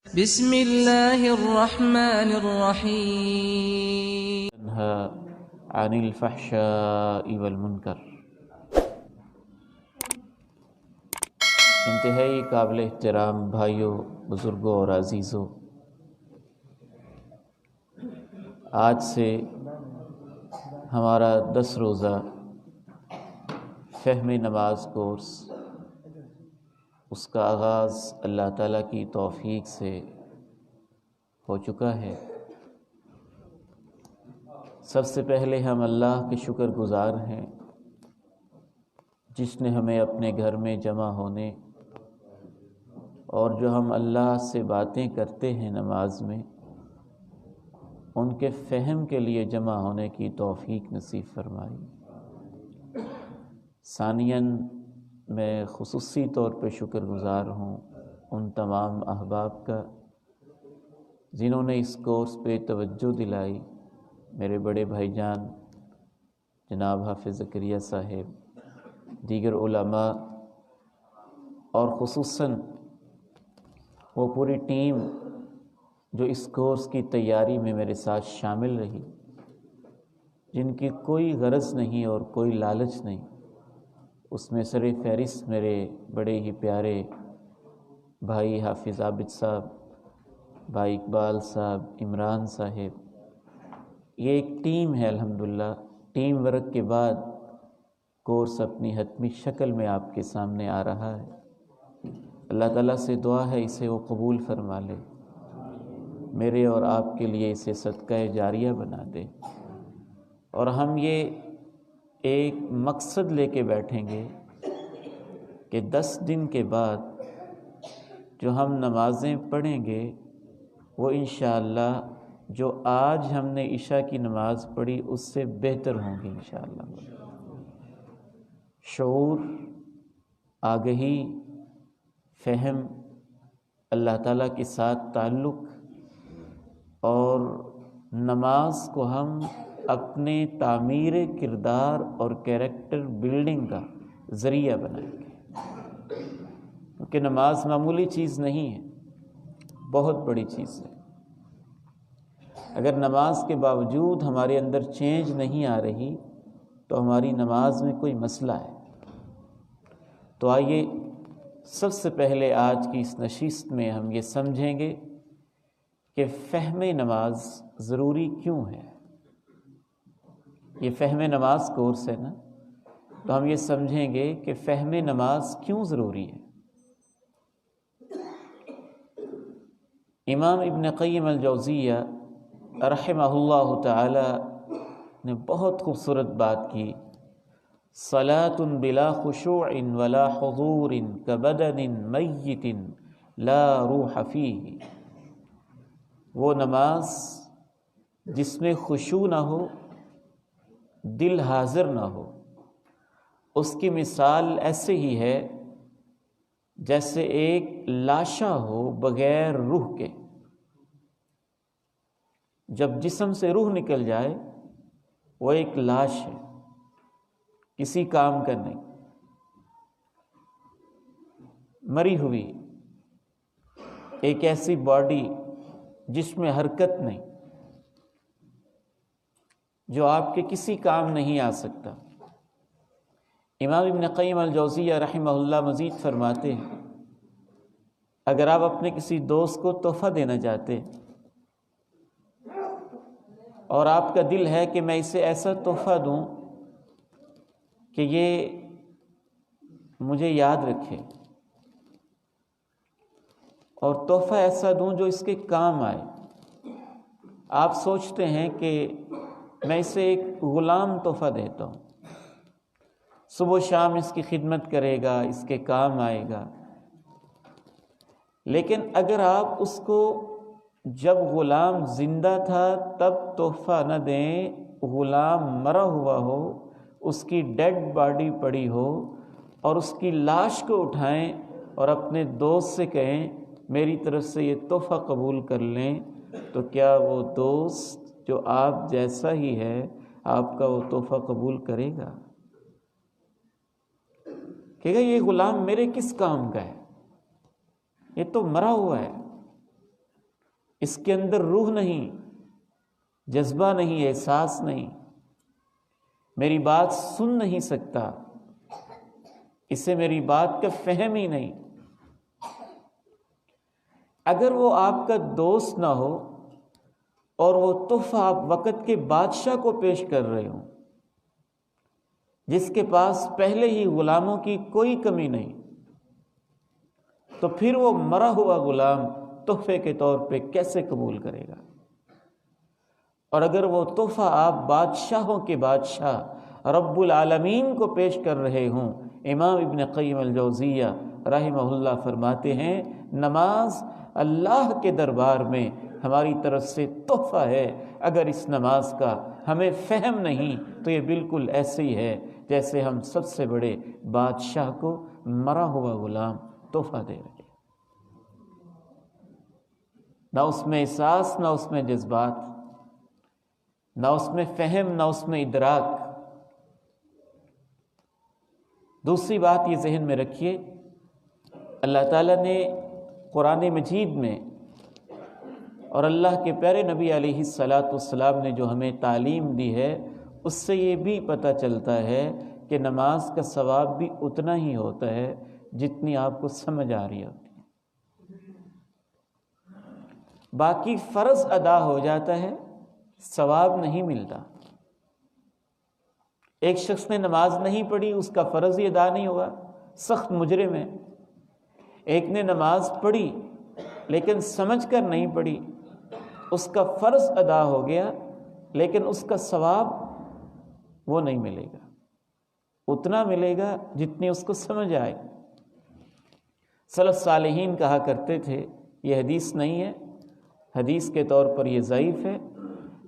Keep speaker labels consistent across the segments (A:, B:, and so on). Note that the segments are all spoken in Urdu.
A: بسم الله الرحمن الرحيم.
B: ينهى عن الفحشاء والمنکر۔ انتہائی قابل احترام بھائیوں، بزرگوں اور عزیزوں، آج سے ہمارا 10 روزہ فہم نماز کورس، اس کا آغاز اللہ تعالیٰ کی توفیق سے ہو چکا ہے۔ سب سے پہلے ہم اللہ کے شکر گزار ہیں جس نے ہمیں اپنے گھر میں جمع ہونے اور جو ہم اللہ سے باتیں کرتے ہیں نماز میں، ان کے فہم کے لیے جمع ہونے کی توفیق نصیب فرمائی۔ ثانیاً میں خصوصی طور پہ شکر گزار ہوں ان تمام احباب کا جنہوں نے اس کورس پہ توجہ دلائی، میرے بڑے بھائی جان جناب حافظ زکریا صاحب، دیگر علماء، اور خصوصاً وہ پوری ٹیم جو اس کورس کی تیاری میں میرے ساتھ شامل رہی، جن کی کوئی غرض نہیں اور کوئی لالچ نہیں۔ اس میں سر فہرست میرے بڑے ہی پیارے بھائی حافظ عابد صاحب، بھائی اقبال صاحب، عمران صاحب، یہ ایک ٹیم ہے۔ الحمدللہ ٹیم ورک کے بعد کورس اپنی حتمی شکل میں آپ کے سامنے آ رہا ہے۔ اللہ تعالیٰ سے دعا ہے اسے وہ قبول فرما لے، میرے اور آپ کے لیے اسے صدقہ جاریہ بنا دے، اور ہم یہ ایک مقصد لے کے بیٹھیں گے کہ 10 دن کے بعد جو ہم نمازیں پڑھیں گے وہ انشاءاللہ جو آج ہم نے عشاء کی نماز پڑھی اس سے بہتر ہوں گی انشاءاللہ۔ شعور، آگہی، فہم، اللہ تعالیٰ کے ساتھ تعلق، اور نماز کو ہم اپنے تعمیر کردار اور کیریکٹر بلڈنگ کا ذریعہ بنائیں گے، کیونکہ نماز معمولی چیز نہیں ہے، بہت بڑی چیز ہے۔ اگر نماز کے باوجود ہمارے اندر چینج نہیں آ رہی تو ہماری نماز میں کوئی مسئلہ ہے۔ تو آئیے سب سے پہلے آج کی اس نشست میں ہم یہ سمجھیں گے کہ فہم نماز ضروری کیوں ہے۔ یہ فہم نماز کورس ہے نا، تو ہم یہ سمجھیں گے کہ فہم نماز کیوں ضروری ہے۔ امام ابن قیم الجوزیہ رحمہ اللہ تعالی نے بہت خوبصورت بات کی، صلاۃ بلا خشوع ولا حضور کبدن میت لا روح فیہ۔ وہ نماز جس میں خشوع نہ ہو، دل حاضر نہ ہو، اس کی مثال ایسے ہی ہے جیسے ایک لاشا ہو بغیر روح کے۔ جب جسم سے روح نکل جائے وہ ایک لاش ہے، کسی کام کا نہیں، مری ہوئی ایک ایسی باڈی جس میں حرکت نہیں، جو آپ کے کسی کام نہیں آ سکتا۔ امام ابن قیم الجوزیہ رحمہ اللہ مزید فرماتے ہیں، اگر آپ اپنے کسی دوست کو تحفہ دینا چاہتے اور آپ کا دل ہے کہ میں اسے ایسا تحفہ دوں کہ یہ مجھے یاد رکھے، اور تحفہ ایسا دوں جو اس کے کام آئے، آپ سوچتے ہیں کہ میں اسے ایک غلام تحفہ دیتا ہوں، صبح و شام اس کی خدمت کرے گا، اس کے کام آئے گا۔ لیکن اگر آپ اس کو جب غلام زندہ تھا تب تحفہ نہ دیں، غلام مرا ہوا ہو، اس کی ڈیڈ باڈی پڑی ہو، اور اس کی لاش کو اٹھائیں اور اپنے دوست سے کہیں میری طرف سے یہ تحفہ قبول کر لیں، تو کیا وہ دوست جو آپ جیسا ہی ہے آپ کا وہ تحفہ قبول کرے گا؟ کہے گا یہ غلام میرے کس کام کا ہے، یہ تو مرا ہوا ہے۔ اس کے اندر روح نہیں، جذبہ نہیں، احساس نہیں، میری بات سن نہیں سکتا، اسے میری بات کا فہم ہی نہیں، اگر وہ آپ کا دوست نہ ہو اور وہ تحفہ آپ وقت کے بادشاہ کو پیش کر رہے ہوں، جس کے پاس پہلے ہی غلاموں کی کوئی کمی نہیں، تو پھر وہ مرا ہوا غلام تحفے کے طور پہ کیسے قبول کرے گا؟ اور اگر وہ تحفہ آپ بادشاہوں کے بادشاہ رب العالمین کو پیش کر رہے ہوں، امام ابن قیم الجوزیہ رحمہ اللہ فرماتے ہیں نماز اللہ کے دربار میں ہماری طرف سے تحفہ ہے، اگر اس نماز کا ہمیں فہم نہیں تو یہ بالکل ایسے ہی ہے جیسے ہم سب سے بڑے بادشاہ کو مرا ہوا غلام تحفہ دے رہے ہیں، نہ اس میں احساس، نہ اس میں جذبات، نہ اس میں فہم، نہ اس میں ادراک۔ دوسری بات یہ ذہن میں رکھیے، اللہ تعالیٰ نے قرآن مجید میں اور اللہ کے پیارے نبی علیہ السلام نے جو ہمیں تعلیم دی ہے، اس سے یہ بھی پتہ چلتا ہے کہ نماز کا ثواب بھی اتنا ہی ہوتا ہے جتنی آپ کو سمجھ آ رہی ہوتی ہے۔ باقی فرض ادا ہو جاتا ہے، ثواب نہیں ملتا۔ ایک شخص نے نماز نہیں پڑھی، اس کا فرض ہی ادا نہیں ہوا، سخت مجرم ہے۔ ایک نے نماز پڑھی لیکن سمجھ کر نہیں پڑھی، اس کا فرض ادا ہو گیا لیکن اس کا ثواب وہ نہیں ملے گا، اتنا ملے گا جتنی اس کو سمجھ آئے۔ سلف صالحین کہا کرتے تھے، یہ حدیث نہیں ہے، حدیث کے طور پر یہ ضعیف ہے،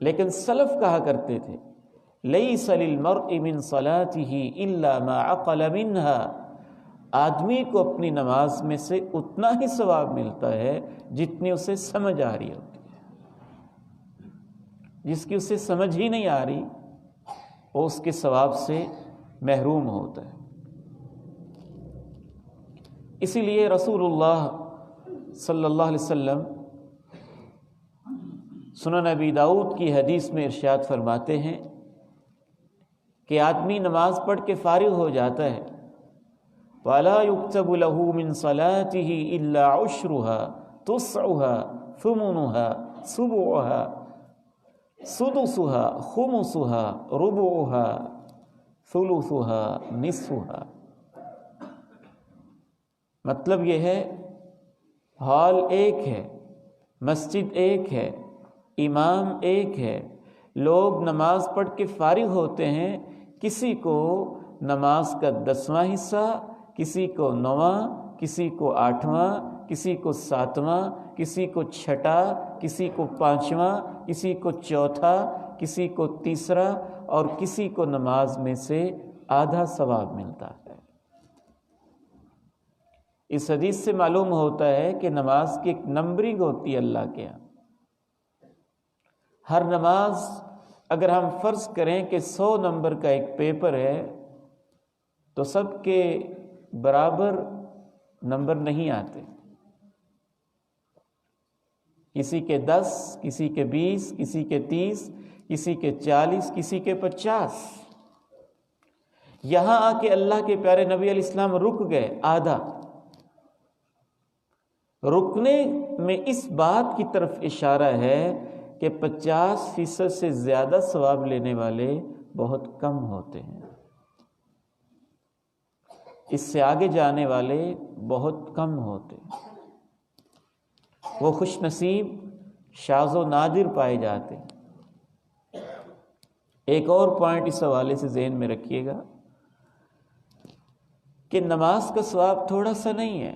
B: لیکن سلف کہا کرتے تھے لیس للمرء من صلاته الا ما عقل منها، آدمی کو اپنی نماز میں سے اتنا ہی ثواب ملتا ہے جتنی اسے سمجھ آ رہی ہوتی ہے۔ جس کی اسے سمجھ ہی نہیں آ رہی وہ اس کے ثواب سے محروم ہوتا ہے۔ اسی لیے رسول اللہ صلی اللہ علیہ وسلم سنن ابی داؤد کی حدیث میں ارشاد فرماتے ہیں کہ آدمی نماز پڑھ کے فارغ ہو جاتا ہے، وَلَا يُكْتَبُ لَهُ مِن صَلَاتِهِ إِلَّا عُشْرُهَا تُسْعُهَا ثُمُنُهَا سُبُعُهَا سُدُسُهَا خُمُسُهَا رُبُعُهَا ثُلُثُهَا نِصْفُهَا۔ مطلب یہ ہے ہال ایک ہے، مسجد ایک ہے، امام ایک ہے، لوگ نماز پڑھ کے فارغ ہوتے ہیں، کسی کو نماز کا 10واں حصہ، کسی کو 9واں، کسی کو 8واں، کسی کو 7واں، کسی کو 6واں، کسی کو 5واں، کسی کو 4تھا، کسی کو 3را، اور کسی کو نماز میں سے آدھا ثواب ملتا ہے۔ اس حدیث سے معلوم ہوتا ہے کہ نماز کی ایک نمبرنگ ہوتی ہے اللہ کے یہاں۔ ہر نماز اگر ہم فرض کریں کہ 100 نمبر کا ایک پیپر ہے تو سب کے برابر نمبر نہیں آتے، کسی کے 10، کسی کے 20، کسی کے 30، کسی کے 40، کسی کے 50۔ یہاں آ کے اللہ کے پیارے نبی علیہ السلام رک گئے، آدھا۔ رکنے میں اس بات کی طرف اشارہ ہے کہ 50% سے زیادہ ثواب لینے والے بہت کم ہوتے ہیں، اس سے آگے جانے والے بہت کم ہوتے ہیں، وہ خوش نصیب شاذ و نادر پائے جاتے ہیں۔ ایک اور پوائنٹ اس حوالے سے ذہن میں رکھیے گا کہ نماز کا ثواب تھوڑا سا نہیں ہے۔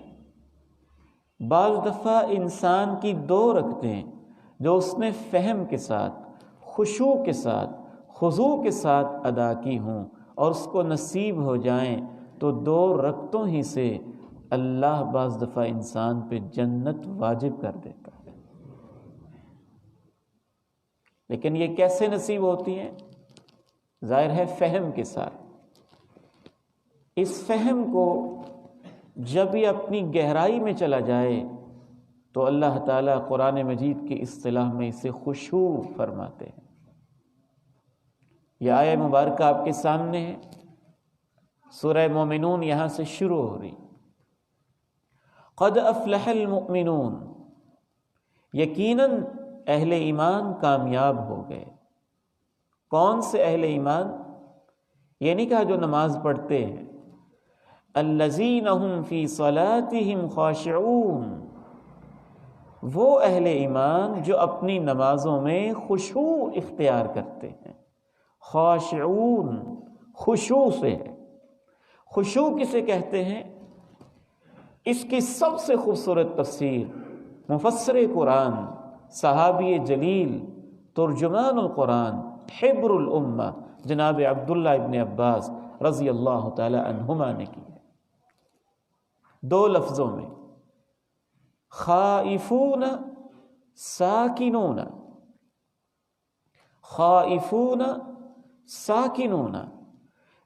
B: بعض دفعہ انسان کی 2 رکعتیں جو اس نے فہم کے ساتھ، خشوع کے ساتھ، خضوع کے ساتھ ادا کی ہوں اور اس کو نصیب ہو جائیں تو 2 رکعتوں ہی سے اللہ بعض دفعہ انسان پہ جنت واجب کر دیتا ہے۔ لیکن یہ کیسے نصیب ہوتی ہیں؟ ظاہر ہے فہم کے ساتھ۔ اس فہم کو جب یہ اپنی گہرائی میں چلا جائے تو اللہ تعالیٰ قرآن مجید کی اصطلاح میں اسے خشوع فرماتے ہیں۔ یہ آیہ مبارکہ آپ کے سامنے ہے، سورہ مومنون یہاں سے شروع ہو رہی۔ قد افلح المؤمنون، یقیناً اہل ایمان کامیاب ہو گئے۔ کون سے اہل ایمان؟ یہ نہیں کہا جو نماز پڑھتے ہیں۔ الذین هم فی صلاتهم خاشعون، وہ اہل ایمان جو اپنی نمازوں میں خشوع اختیار کرتے ہیں۔ خاشعون خشوع سے ہے۔ خشوع کسے کہتے ہیں؟ اس کی سب سے خوبصورت تفسیر مفسر قرآن، صحابی جلیل، ترجمان القرآن، حبر الامہ جناب عبداللہ ابن عباس رضی اللہ تعالی عنہما نے کی ہے، دو لفظوں میں، خائفون ساکنون۔ خائفون ساکنون،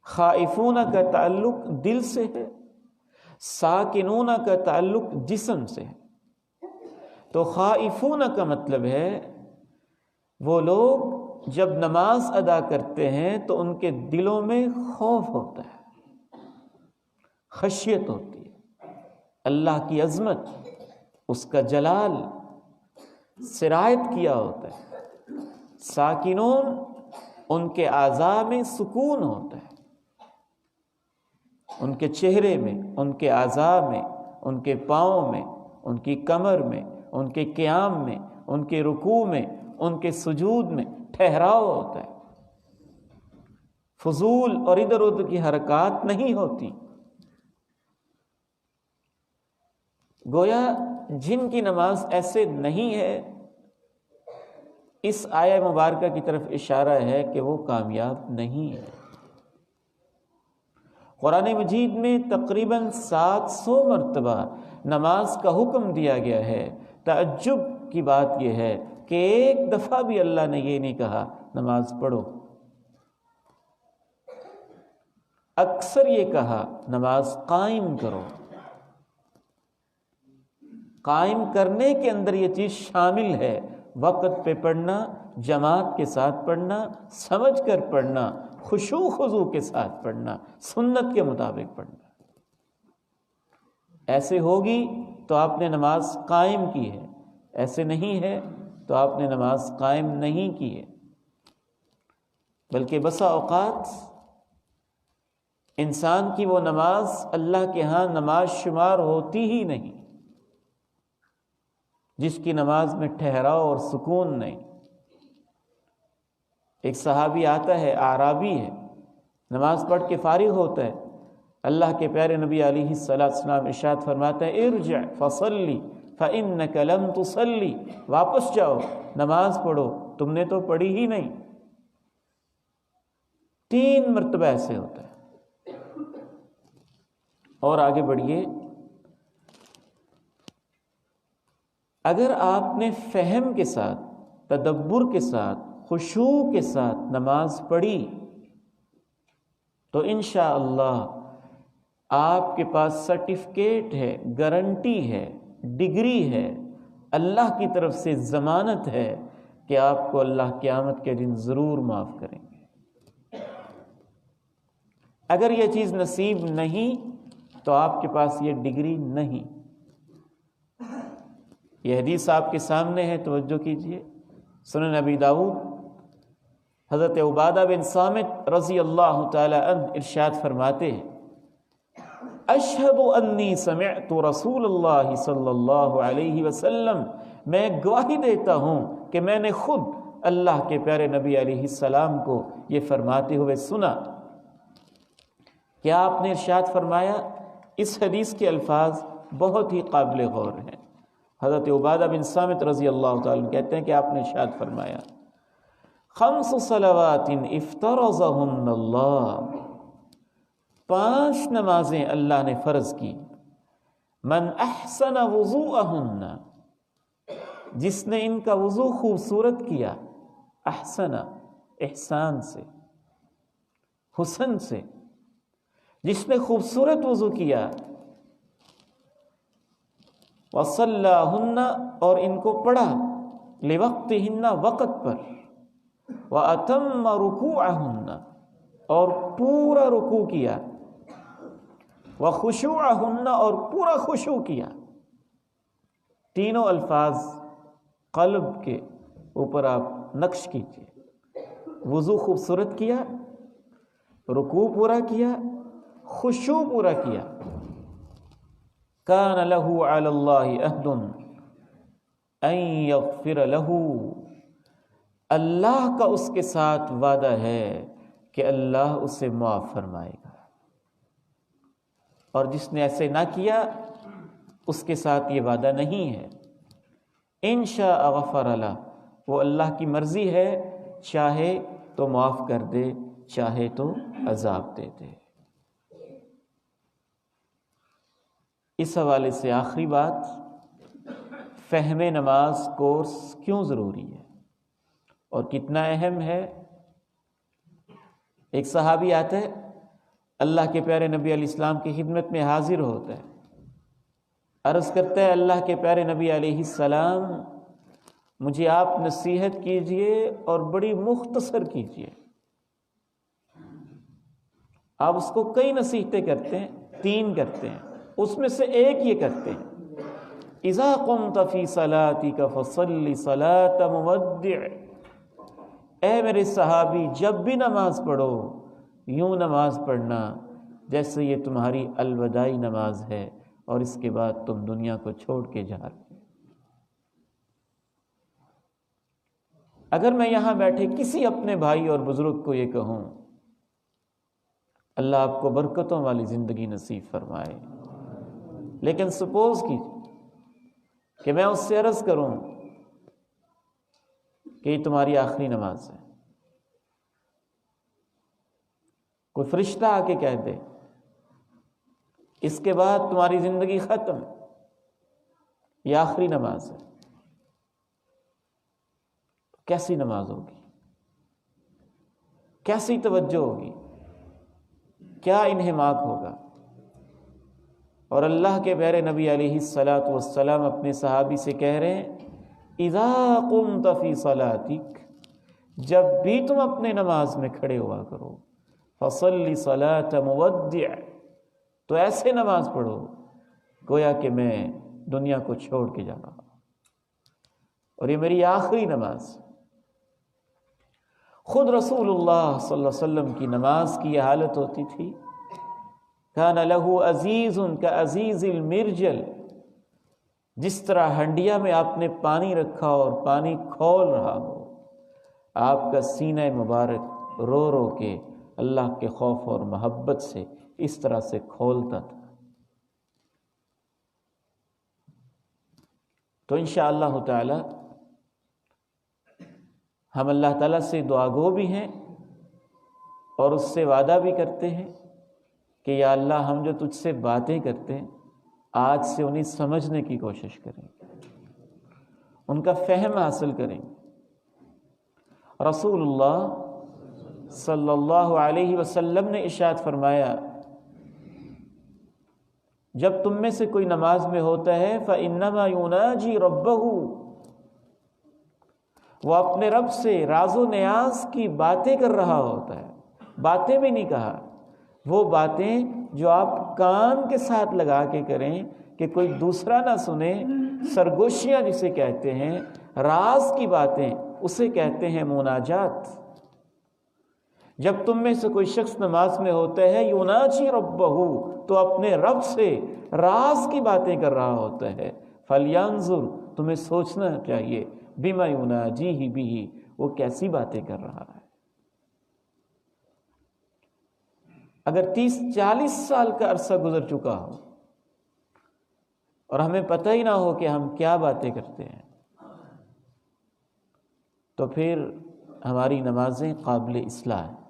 B: خائفون کا تعلق دل سے ہے، ساکنون کا تعلق جسم سے ہے۔ تو خائفون کا مطلب ہے وہ لوگ جب نماز ادا کرتے ہیں تو ان کے دلوں میں خوف ہوتا ہے، خشیت ہوتی ہے، اللہ کی عظمت، اس کا جلال سرایت کیا ہوتا ہے۔ ساکنون، ان کے اعضاء میں سکون ہوتا ہے، ان کے چہرے میں، ان کے اعضاء میں، ان کے پاؤں میں، ان کی کمر میں، ان کے قیام میں، ان کے رکوع میں، ان کے سجود میں ٹھہراؤ ہوتا ہے، فضول اور ادھر ادھر کی حرکات نہیں ہوتی۔ گویا جن کی نماز ایسے نہیں ہے، اس آیہ مبارکہ کی طرف اشارہ ہے کہ وہ کامیاب نہیں ہے۔ قرآن مجید میں تقریباً 700 مرتبہ نماز کا حکم دیا گیا ہے۔ تعجب کی بات یہ ہے کہ ایک دفعہ بھی اللہ نے یہ نہیں کہا نماز پڑھو، اکثر یہ کہا نماز قائم کرو۔ قائم کرنے کے اندر یہ چیز شامل ہے، وقت پہ پڑھنا، جماعت کے ساتھ پڑھنا، سمجھ کر پڑھنا، خشوع خضوع کے ساتھ پڑھنا، سنت کے مطابق پڑھنا۔ ایسے ہوگی تو آپ نے نماز قائم کی ہے، ایسے نہیں ہے تو آپ نے نماز قائم نہیں کی ہے۔ بلکہ بسا اوقات انسان کی وہ نماز اللہ کے ہاں نماز شمار ہوتی ہی نہیں، جس کی نماز میں ٹھہراؤ اور سکون نہیں۔ ایک صحابی آتا ہے، اعرابی ہے، نماز پڑھ کے فارغ ہوتا ہے، اللہ کے پیارے نبی علیہ السلام ارشاد فرماتے ہیں ارجع فصلی فإنک لم تصلی، واپس جاؤ نماز پڑھو، تم نے تو پڑھی ہی نہیں۔ 3 مرتبہ ایسے ہوتا ہے۔ اور آگے بڑھیے، اگر آپ نے فہم کے ساتھ، تدبر کے ساتھ، خشوع کے ساتھ نماز پڑھی تو انشاءاللہ آپ کے پاس سرٹیفکیٹ ہے، گارنٹی ہے، ڈگری ہے، اللہ کی طرف سے ضمانت ہے کہ آپ کو اللہ قیامت کے دن ضرور معاف کریں گے۔ اگر یہ چیز نصیب نہیں تو آپ کے پاس یہ ڈگری نہیں۔ یہ حدیث آپ کے سامنے ہے، توجہ کیجئے، سنن ابی داؤد، حضرت عبادہ بن صامت رضی اللہ تعالی عنہ ارشاد فرماتے ہیں اشہد انی سمعت رسول اللہ صلی اللہ علیہ وسلم، میں گواہی دیتا ہوں کہ میں نے خود اللہ کے پیارے نبی علیہ السلام کو یہ فرماتے ہوئے سنا۔ کیا آپ نے ارشاد فرمایا؟ اس حدیث کے الفاظ بہت ہی قابل غور ہیں۔ حضرت عبادہ بن صامت رضی اللہ تعالیٰ عنہ کہتے ہیں کہ آپ نے ارشاد فرمایا 5 صلوات افترضہن اللہ، 5 نمازیں اللہ نے فرض کی، من احسن وضوءہن، جس نے ان کا وضو خوبصورت کیا، احسن احسان سے، حسن سے، جس نے خوبصورت وضو کیا، وصلاہن اور ان کو پڑھا لوقتہن وقت پر، واتم رکوعہن اور پورا رکوع کیا، وخشوعہن اور پورا خشوع کیا۔ تینوں الفاظ قلب کے اوپر آپ نقش کیجئے۔ وضو خوبصورت کیا، رکوع پورا کیا، خشوع پورا کیا۔ کان لہ علی اللہ عہد ان یغفر لہ، اللہ کا اس کے ساتھ وعدہ ہے کہ اللہ اسے معاف فرمائے گا، اور جس نے ایسے نہ کیا اس کے ساتھ یہ وعدہ نہیں ہے۔ ان شاء غفر لہ، وہ اللہ کی مرضی ہے، چاہے تو معاف کر دے، چاہے تو عذاب دے دے۔ اس حوالے سے آخری بات، فہم نماز کورس کیوں ضروری ہے اور کتنا اہم ہے۔ ایک صحابی آتا ہے، اللہ کے پیارے نبی علیہ السلام کی خدمت میں حاضر ہوتا ہے، عرض کرتا ہے اللہ کے پیارے نبی علیہ السلام مجھے آپ نصیحت کیجئے اور بڑی مختصر کیجئے۔ آپ اس کو کئی نصیحتیں کرتے ہیں، 3 کرتے ہیں، اس میں سے ایک یہ کرتے ہیں، اذا قمت فی صلاتک فصلی صلاۃ مودع، اے میرے صحابی جب بھی نماز پڑھو یوں نماز پڑھنا جیسے یہ تمہاری الوداعی نماز ہے اور اس کے بعد تم دنیا کو چھوڑ کے جا رہے۔ اگر میں یہاں بیٹھے کسی اپنے بھائی اور بزرگ کو یہ کہوں اللہ آپ کو برکتوں والی زندگی نصیب فرمائے، لیکن سپوز کیجیے کہ میں اس سے عرض کروں کہ یہ تمہاری آخری نماز ہے، کوئی فرشتہ آ کے کہہ دے اس کے بعد تمہاری زندگی ختم، یہ آخری نماز ہے، کیسی نماز ہوگی، کیسی توجہ ہوگی، کیا انہماک ہوگا۔ اور اللہ کے پیارے نبی علیہ الصلاۃ والسلام اپنے صحابی سے کہہ رہے ہیں اذا قمت فی صلاتک، جب بھی تم اپنے نماز میں کھڑے ہوا کرو، فصلی صلاۃ مودع، تو ایسے نماز پڑھو گویا کہ میں دنیا کو چھوڑ کے جا رہا ہوں اور یہ میری آخری نماز۔ خود رسول اللہ صلی اللہ علیہ وسلم کی نماز کی یہ حالت ہوتی تھی، کان لہ عزیز کعزیز المرجل، جس طرح ہنڈیا میں آپ نے پانی رکھا اور پانی کھول رہا ہو، آپ کا سینہ مبارک رو رو کے اللہ کے خوف اور محبت سے اس طرح سے کھولتا تھا۔ تو انشاءاللہ تعالی ہم اللہ تعالیٰ سے دعا گو بھی ہیں اور اس سے وعدہ بھی کرتے ہیں کہ یا اللہ ہم جو تجھ سے باتیں کرتے ہیں آج سے انہیں سمجھنے کی کوشش کریں، ان کا فہم حاصل کریں۔ رسول اللہ صلی اللہ علیہ وسلم نے ارشاد فرمایا جب تم میں سے کوئی نماز میں ہوتا ہے فإنما يناجي ربه، وہ اپنے رب سے راز و نیاز کی باتیں کر رہا ہوتا ہے، باتیں بھی نہیں کہا، وہ باتیں جو آپ کان کے ساتھ لگا کے کریں کہ کوئی دوسرا نہ سنے، سرگوشیاں جسے کہتے ہیں، راز کی باتیں اسے کہتے ہیں مناجات۔ جب تم میں سے کوئی شخص نماز میں ہوتا ہے یناجی ربہ، تو اپنے رب سے راز کی باتیں کر رہا ہوتا ہے، فلینظر، تمہیں سوچنا چاہیے، بما یناجیہ بہ، وہ کیسی باتیں کر رہا ہے۔ اگر 30-40 سال کا عرصہ گزر چکا ہو اور ہمیں پتہ ہی نہ ہو کہ ہم کیا باتیں کرتے ہیں، تو پھر ہماری نمازیں قابل اصلاح ہیں،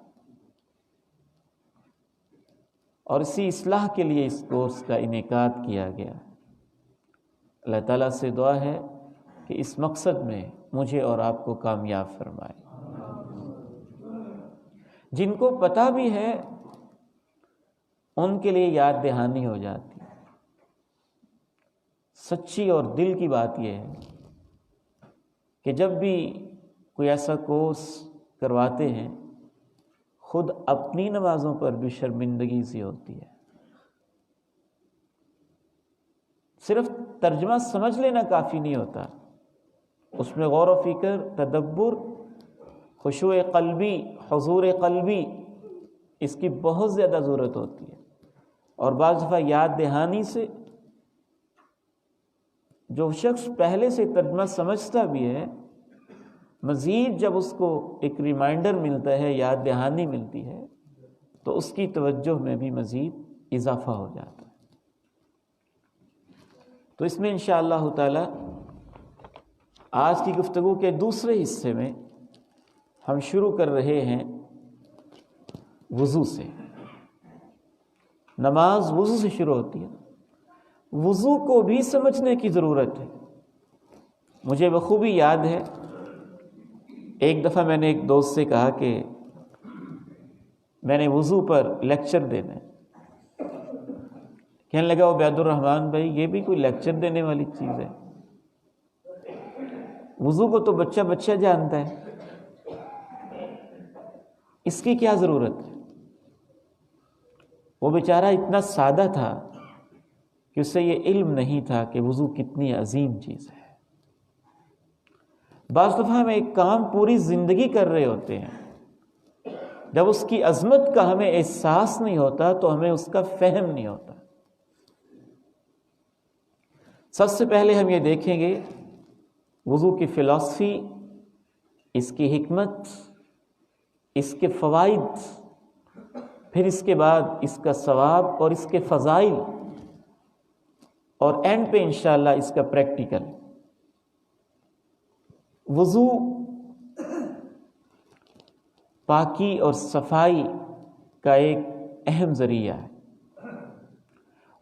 B: اور اسی اصلاح کے لیے اس کورس کا انعقاد کیا گیا۔ اللہ تعالیٰ سے دعا ہے کہ اس مقصد میں مجھے اور آپ کو کامیاب فرمائے۔ جن کو پتہ بھی ہے ان کے لیے یاد دہانی ہو جاتی ہے، سچی اور دل کی بات یہ ہے کہ جب بھی کوئی ایسا کورس کرواتے ہیں خود اپنی نمازوں پر بھی شرمندگی سی ہوتی ہے. صرف ترجمہ سمجھ لینا کافی نہیں ہوتا، اس میں غور و فکر، تدبر، خشوع قلبی، حضور قلبی، اس کی بہت زیادہ ضرورت ہوتی ہے. اور بعض دفعہ یاد دہانی سے جو شخص پہلے سے ترجمہ سمجھتا بھی ہے، مزید جب اس کو ایک ریمائنڈر ملتا ہے، یاد دہانی ملتی ہے، تو اس کی توجہ میں بھی مزید اضافہ ہو جاتا ہے. تو اس میں انشاءاللہ تعالی آج کی گفتگو کے دوسرے حصے میں ہم شروع کر رہے ہیں وضو سے. نماز وضو سے شروع ہوتی ہے. وضو کو بھی سمجھنے کی ضرورت ہے. مجھے بخوبی یاد ہے ایک دفعہ میں نے ایک دوست سے کہا کہ میں نے وضو پر لیکچر دینا ہے. کہنے لگا وہ عبید الرحمن بھائی یہ بھی کوئی لیکچر دینے والی چیز ہے؟ وضو کو تو بچہ بچہ جانتا ہے، اس کی کیا ضرورت ہے؟ وہ بیچارہ اتنا سادہ تھا کہ اسے یہ علم نہیں تھا کہ وضو کتنی عظیم چیز ہے. بعض دفعہ ہم ایک کام پوری زندگی کر رہے ہوتے ہیں، جب اس کی عظمت کا ہمیں احساس نہیں ہوتا تو ہمیں اس کا فہم نہیں ہوتا. سب سے پہلے ہم یہ دیکھیں گے وضو کی فلسفی، اس کی حکمت، اس کے فوائد، پھر اس کے بعد اس کا ثواب اور اس کے فضائل، اور اینڈ پہ انشاءاللہ اس کا پریکٹیکل. وضو پاکی اور صفائی کا ایک اہم ذریعہ ہے،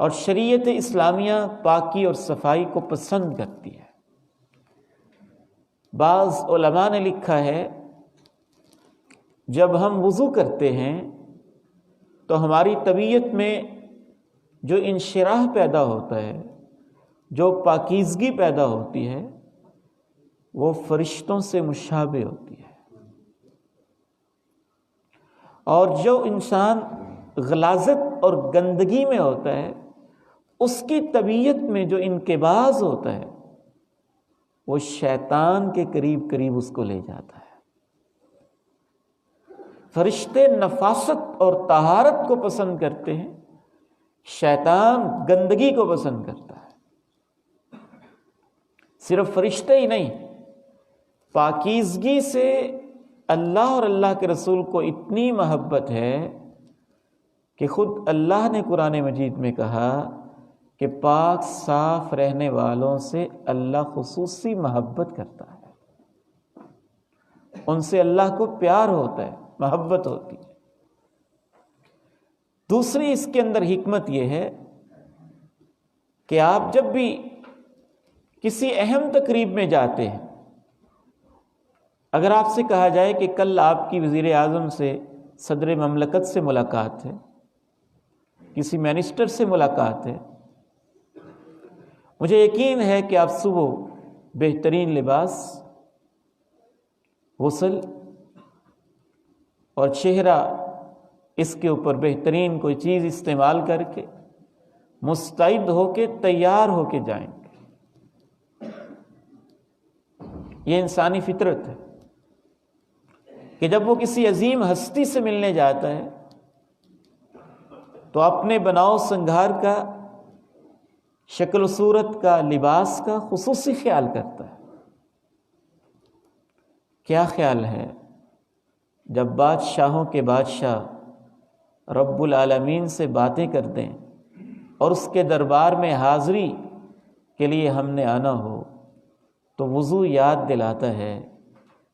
B: اور شریعت اسلامیہ پاکی اور صفائی کو پسند کرتی ہے. بعض علماء نے لکھا ہے جب ہم وضو کرتے ہیں تو ہماری طبیعت میں جو انشراح پیدا ہوتا ہے، جو پاکیزگی پیدا ہوتی ہے، وہ فرشتوں سے مشابہ ہوتی ہے. اور جو انسان غلاظت اور گندگی میں ہوتا ہے، اس کی طبیعت میں جو انقباض ہوتا ہے وہ شیطان کے قریب قریب اس کو لے جاتا ہے. فرشتے نفاست اور طہارت کو پسند کرتے ہیں، شیطان گندگی کو پسند کرتا ہے. صرف فرشتے ہی نہیں، پاکیزگی سے اللہ اور اللہ کے رسول کو اتنی محبت ہے کہ خود اللہ نے قرآن مجید میں کہا کہ پاک صاف رہنے والوں سے اللہ خصوصی محبت کرتا ہے. ان سے اللہ کو پیار ہوتا ہے، محبت ہوتی ہے. دوسری اس کے اندر حکمت یہ ہے کہ آپ جب بھی کسی اہم تقریب میں جاتے ہیں، اگر آپ سے کہا جائے کہ کل آپ کی وزیر اعظم سے، صدر مملکت سے ملاقات ہے، کسی منسٹر سے ملاقات ہے، مجھے یقین ہے کہ آپ صبح بہترین لباس، غسل اور چہرہ اس کے اوپر بہترین کوئی چیز استعمال کر کے مستعد ہو کے تیار ہو کے جائیں گے. یہ انسانی فطرت ہے کہ جب وہ کسی عظیم ہستی سے ملنے جاتا ہے تو اپنے بناؤ سنگھار کا، شکل و صورت کا، لباس کا خصوصی خیال کرتا ہے. کیا خیال ہے جب بادشاہوں کے بادشاہ رب العالمین سے باتیں کرتے ہیں اور اس کے دربار میں حاضری کے لیے ہم نے آنا ہو تو وضو یاد دلاتا ہے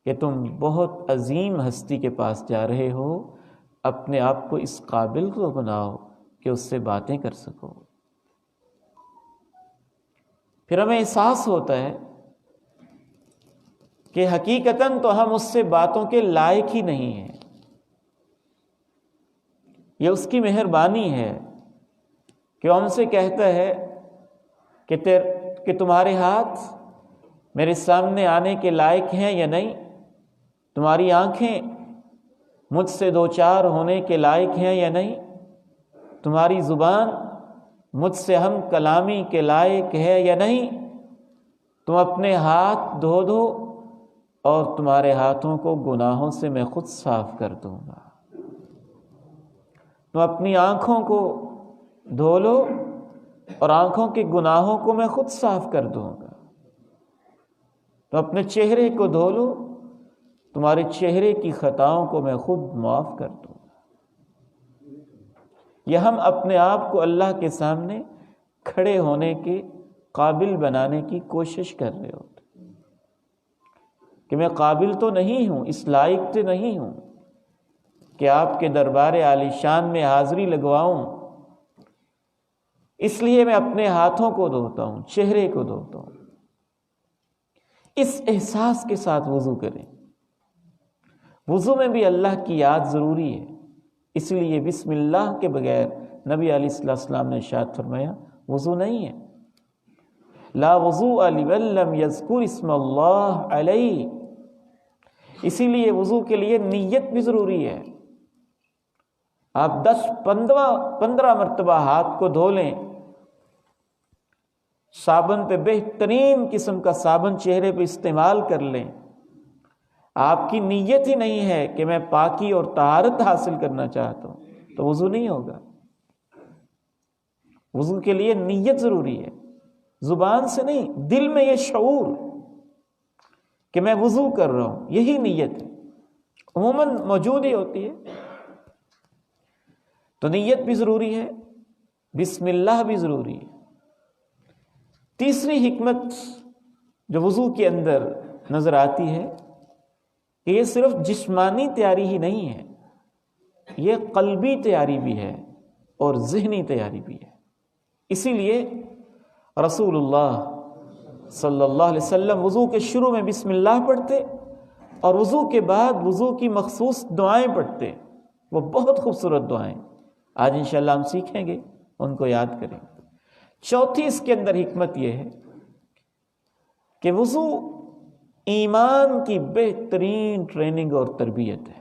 B: کہ تم بہت عظیم ہستی کے پاس جا رہے ہو، اپنے آپ کو اس قابل کو بناؤ کہ اس سے باتیں کر سکو. پھر ہمیں احساس ہوتا ہے کہ حقیقتاً تو ہم اس سے باتوں کے لائق ہی نہیں ہیں. یہ اس کی مہربانی ہے کہ وہ ہم سے کہتا ہے کہ کہ تمہارے ہاتھ میرے سامنے آنے کے لائق ہیں یا نہیں، تمہاری آنکھیں مجھ سے دوچار ہونے کے لائق ہیں یا نہیں، تمہاری زبان مجھ سے ہم کلامی کے لائق ہے یا نہیں، تم اپنے ہاتھ دھو دو اور تمہارے ہاتھوں کو گناہوں سے میں خود صاف کر دوں گا۔ تم اپنی آنکھوں کو دھو لو اور آنکھوں کے گناہوں کو میں خود صاف کر دوں گا۔ تم اپنے چہرے کو دھو لو، تمہارے چہرے کی خطاؤں کو میں خود معاف کر دوں گا۔ یہ ہم اپنے آپ کو اللہ کے سامنے کھڑے ہونے کے قابل بنانے کی کوشش کر رہے ہوتے کہ میں قابل تو نہیں ہوں، اس لائق تو نہیں ہوں کہ آپ کے دربار عالی شان میں حاضری لگواؤں، اس لیے میں اپنے ہاتھوں کو دھوتا ہوں، چہرے کو دھوتا ہوں۔ اس احساس کے ساتھ وضو کریں۔ وضو میں بھی اللہ کی یاد ضروری ہے، اس لیے بسم اللہ کے بغیر نبی علیہ السلام نے ارشاد فرمایا وضو نہیں ہے۔ لا وضوء لمن لم یذکر اسم اللہ علیہ، اسی لیے وضو کے لیے نیت بھی ضروری ہے۔ آپ 10-15 مرتبہ ہاتھ کو دھو لیں، صابن پہ بہترین قسم کا صابن چہرے پہ استعمال کر لیں، آپ کی نیت ہی نہیں ہے کہ میں پاکی اور طہارت حاصل کرنا چاہتا ہوں، تو وضو نہیں ہوگا۔ وضو کے لیے نیت ضروری ہے، زبان سے نہیں، دل میں یہ شعور کہ میں وضو کر رہا ہوں، یہی نیت ہے، عموماً موجود ہی ہوتی ہے۔ تو نیت بھی ضروری ہے، بسم اللہ بھی ضروری ہے۔ تیسری حکمت جو وضو کے اندر نظر آتی ہے کہ یہ صرف جسمانی تیاری ہی نہیں ہے، یہ قلبی تیاری بھی ہے اور ذہنی تیاری بھی ہے۔ اسی لیے رسول اللہ صلی اللہ علیہ وسلم وضو کے شروع میں بسم اللہ پڑھتے اور وضو کے بعد وضو کی مخصوص دعائیں پڑھتے، وہ بہت خوبصورت دعائیں، آج انشاءاللہ ہم سیکھیں گے، ان کو یاد کریں گے۔ چوتھی اس کے اندر حکمت یہ ہے کہ وضو ایمان کی بہترین ٹریننگ اور تربیت ہے۔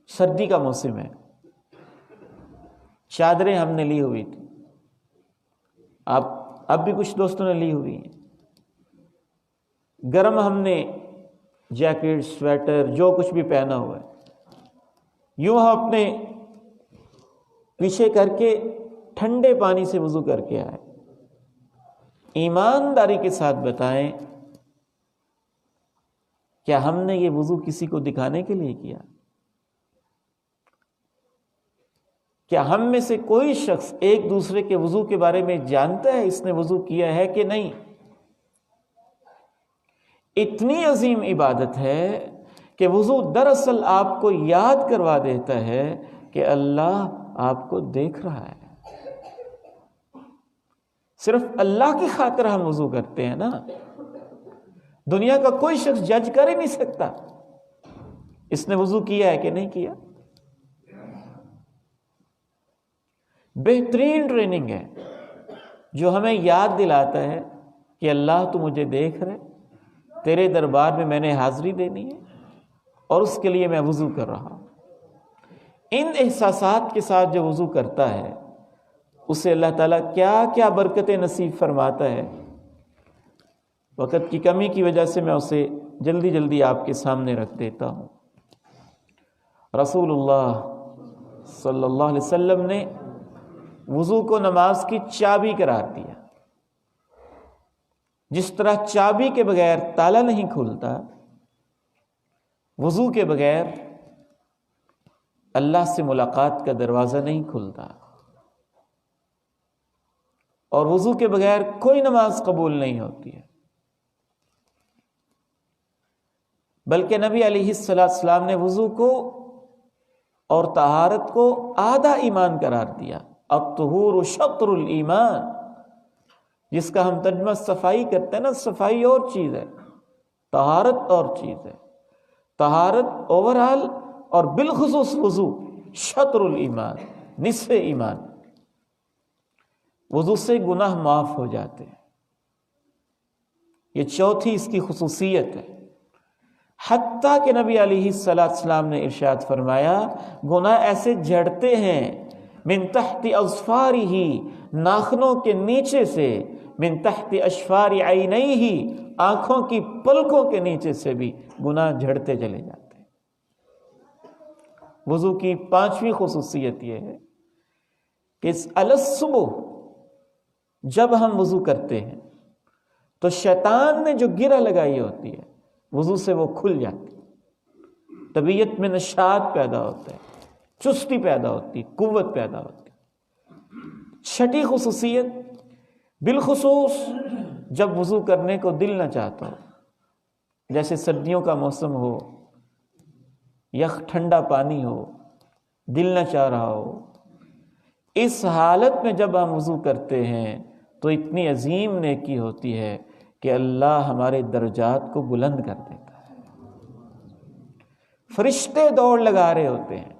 B: سردی کا موسم ہے، چادریں ہم نے لی ہوئی تھی، اب بھی کچھ دوستوں نے لی ہوئی ہیں، گرم ہم نے جیکٹ سویٹر جو کچھ بھی پہنا ہوا ہے، یوں ہم اپنے پیچھے کر کے ٹھنڈے پانی سے وضو کر کے آئے۔ ایمانداری کے ساتھ بتائیں، کیا ہم نے یہ وضو کسی کو دکھانے کے لیے کیا؟ کیا ہم میں سے کوئی شخص ایک دوسرے کے وضو کے بارے میں جانتا ہے اس نے وضو کیا ہے کہ نہیں؟ اتنی عظیم عبادت ہے کہ وضو دراصل آپ کو یاد کروا دیتا ہے کہ اللہ آپ کو دیکھ رہا ہے۔ صرف اللہ کی خاطر ہم وضو کرتے ہیں نا، دنیا کا کوئی شخص جج کر ہی نہیں سکتا اس نے وضو کیا ہے کہ نہیں کیا۔ بہترین ٹریننگ ہے جو ہمیں یاد دلاتا ہے کہ اللہ تو مجھے دیکھ رہے، تیرے دربار میں میں نے حاضری دینی ہے اور اس کے لیے میں وضو کر رہا ہوں۔ ان احساسات کے ساتھ جو وضو کرتا ہے اسے اللہ تعالیٰ کیا کیا برکتیں نصیب فرماتا ہے۔ وقت کی کمی کی وجہ سے میں اسے جلدی جلدی آپ کے سامنے رکھ دیتا ہوں۔ رسول اللہ صلی اللہ علیہ وسلم نے وضو کو نماز کی چابی قرار دیا۔ جس طرح چابی کے بغیر تالا نہیں کھلتا، وضو کے بغیر اللہ سے ملاقات کا دروازہ نہیں کھلتا، اور وضو کے بغیر کوئی نماز قبول نہیں ہوتی ہے۔ بلکہ نبی علیہ السلام نے وضو کو اور طہارت کو آدھا ایمان قرار دیا۔ الطہور شطر الایمان، جس کا ہم ترجمہ صفائی کرتے ہیں نا، صفائی اور چیز ہے، طہارت اور چیز ہے۔ طہارت اوورآل اور بالخصوص وضو شطر الایمان، نصف ایمان۔ وضو سے گناہ معاف ہو جاتے ہیں۔ یہ چوتھی اس کی خصوصیت ہے۔ حتیٰ کہ نبی علیہ السلام نے ارشاد فرمایا گناہ ایسے جھڑتے ہیں من تحت اظفارہ، ناخنوں کے نیچے سے، من تحت اشفار عینیہ، آنکھوں کی پلکوں کے نیچے سے بھی گناہ جھڑتے چلے جاتے ہیں۔ وضو کی پانچویں خصوصیت یہ ہے کہ الصبح جب ہم وضو کرتے ہیں تو شیطان نے جو گرہ لگائی ہوتی ہے وضو سے وہ کھل جاتی ہے، طبیعت میں نشاط پیدا ہوتا ہے، چستی پیدا ہوتی، قوت پیدا ہوتی۔ چھٹی خصوصیت، بالخصوص جب وضو کرنے کو دل نہ چاہتا ہو، جیسے سردیوں کا موسم ہو، یخ ٹھنڈا پانی ہو، دل نہ چاہ رہا ہو، اس حالت میں جب ہم وضو کرتے ہیں تو اتنی عظیم نیکی ہوتی ہے کہ اللہ ہمارے درجات کو بلند کر دیتا ہے۔ فرشتے دوڑ لگا رہے ہوتے ہیں،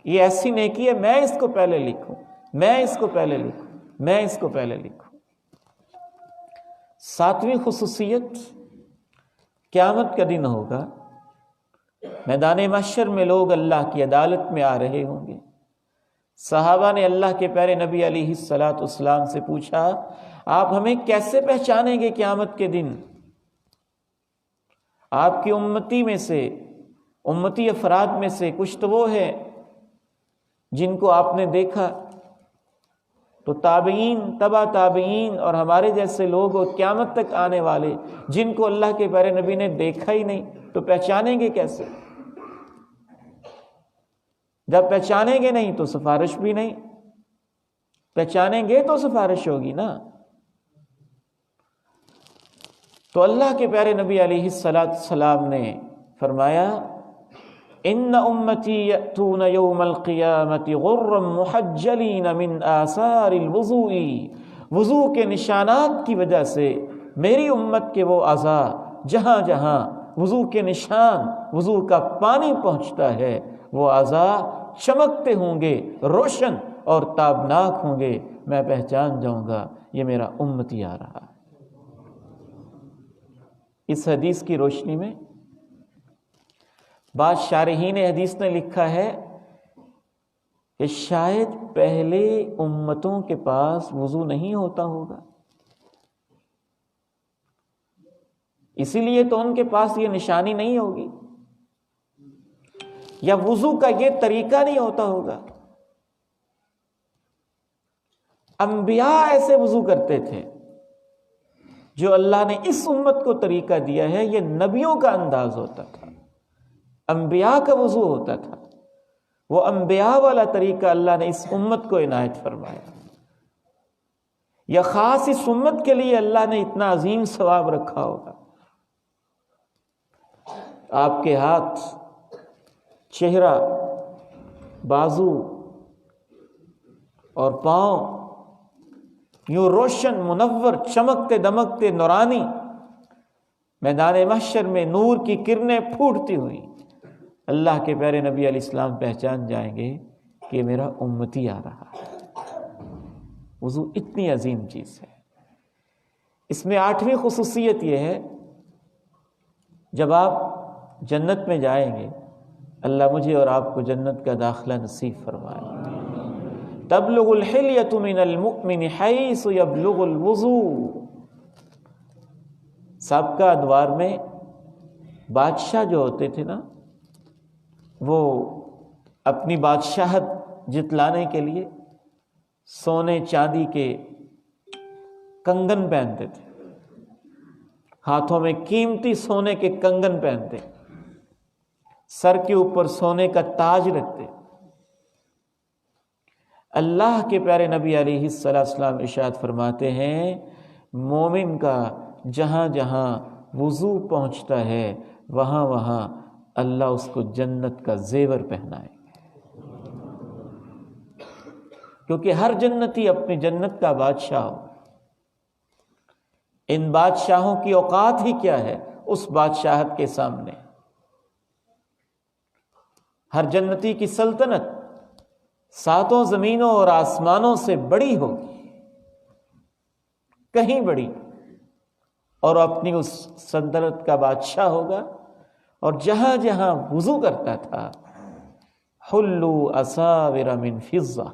B: یہ ایسی نیکی ہے، میں اس کو پہلے لکھوں، میں اس کو پہلے لکھوں، میں اس کو پہلے لکھوں۔ ساتویں خصوصیت، قیامت کا دن ہوگا، میدان محشر میں لوگ اللہ کی عدالت میں آ رہے ہوں گے۔ صحابہ نے اللہ کے پیارے نبی علیہ السلام سے پوچھا آپ ہمیں کیسے پہچانیں گے قیامت کے دن؟ آپ کی امتی میں سے، امتی افراد میں سے کچھ تو وہ ہے جن کو آپ نے دیکھا، تو تابعین، تبع تابعین اور ہمارے جیسے لوگ اور قیامت تک آنے والے جن کو اللہ کے پیارے نبی نے دیکھا ہی نہیں تو پہچانیں گے کیسے؟ جب پہچانیں گے نہیں تو سفارش بھی نہیں، پہچانیں گے تو سفارش ہوگی نا۔ تو اللہ کے پیارے نبی علیہ السلام نے فرمایا ان امتی یأتون یوم القیامت غرا محجلین من آثار الوضوء، وضو کے نشانات کی وجہ سے میری امت کے وہ اعضاء جہاں جہاں وضو کے نشان، وضو کا پانی پہنچتا ہے، وہ اعضاء چمکتے ہوں گے، روشن اور تابناک ہوں گے، میں پہچان جاؤں گا یہ میرا امتی آ رہا ہے۔ اس حدیث کی روشنی میں بعض شارحین حدیث نے لکھا ہے کہ شاید پہلے امتوں کے پاس وضو نہیں ہوتا ہوگا، اسی لیے تو ان کے پاس یہ نشانی نہیں ہوگی، یا وضو کا یہ طریقہ نہیں ہوتا ہوگا۔ انبیاء ایسے وضو کرتے تھے، جو اللہ نے اس امت کو طریقہ دیا ہے یہ نبیوں کا انداز ہوتا تھا، انبیاء کا وضو ہوتا تھا، وہ انبیاء والا طریقہ اللہ نے اس امت کو عنایت فرمایا، یا خاص اس امت کے لیے اللہ نے اتنا عظیم ثواب رکھا ہوگا۔ آپ کے ہاتھ، چہرہ، بازو اور پاؤں یوں روشن، منور، چمکتے دمکتے، نورانی، میدان محشر میں نور کی کرنیں پھوٹتی ہوئی اللہ کے پیارے نبی علیہ السلام پہچان جائیں گے کہ میرا امتی آ رہا ہے۔ وضو اتنی عظیم چیز ہے۔ اس میں 8ویں خصوصیت یہ ہے، جب آپ جنت میں جائیں گے، اللہ مجھے اور آپ کو جنت کا داخلہ نصیب فرمائے۔ تبلغ الحلیۃ من المؤمن حیث یبلغ الوضوء۔ سابقہ ادوار میں بادشاہ جو ہوتے تھے نا، وہ اپنی بادشاہت جتلانے کے لیے سونے چاندی کے کنگن پہنتے تھے، ہاتھوں میں قیمتی سونے کے کنگن پہنتے، سر کے اوپر سونے کا تاج رکھتے۔ اللہ کے پیارے نبی علیہ السلام ارشاد فرماتے ہیں مومن کا جہاں جہاں وضو پہنچتا ہے وہاں وہاں اللہ اس کو جنت کا زیور پہنائے گا، کیونکہ ہر جنتی اپنی جنت کا بادشاہ ہو۔ ان بادشاہوں کی اوقات ہی کیا ہے اس بادشاہت کے سامنے؟ ہر جنتی کی سلطنت 7 زمینوں اور آسمانوں سے بڑی ہوگی، کہیں بڑی، اور اپنی اس سلطنت کا بادشاہ ہوگا، اور جہاں جہاں وضو کرتا تھا حلو اساور من فضہ،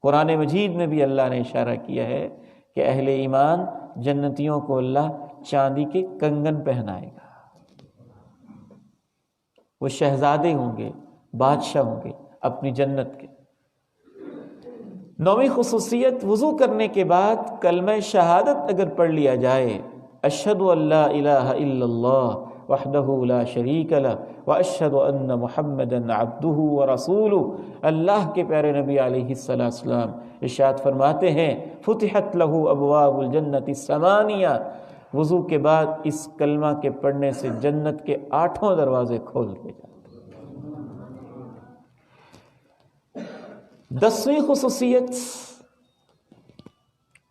B: قرآن مجید میں بھی اللہ نے اشارہ کیا ہے کہ اہل ایمان جنتیوں کو اللہ چاندی کے کنگن پہنائے گا، وہ شہزادے ہوں گے، بادشاہ ہوں گے اپنی جنت کے۔ نویں خصوصیت، وضو کرنے کے بعد کلمہ شہادت اگر پڑھ لیا جائے، اشہد ان لا الہ الا اللہ وحدہ لا شریک لہ واشہد ان محمدا عبدہ ورسولہ، اللہ کے پیارے نبی علیہ السلام ارشاد فرماتے ہیں فتحت لہ ابواب الجنت الثمانیہ، وضو کے بعد اس کلمہ کے پڑھنے سے جنت کے 8 دروازے کھول دیے جاتے ہیں۔ 10ویں خصوصیت،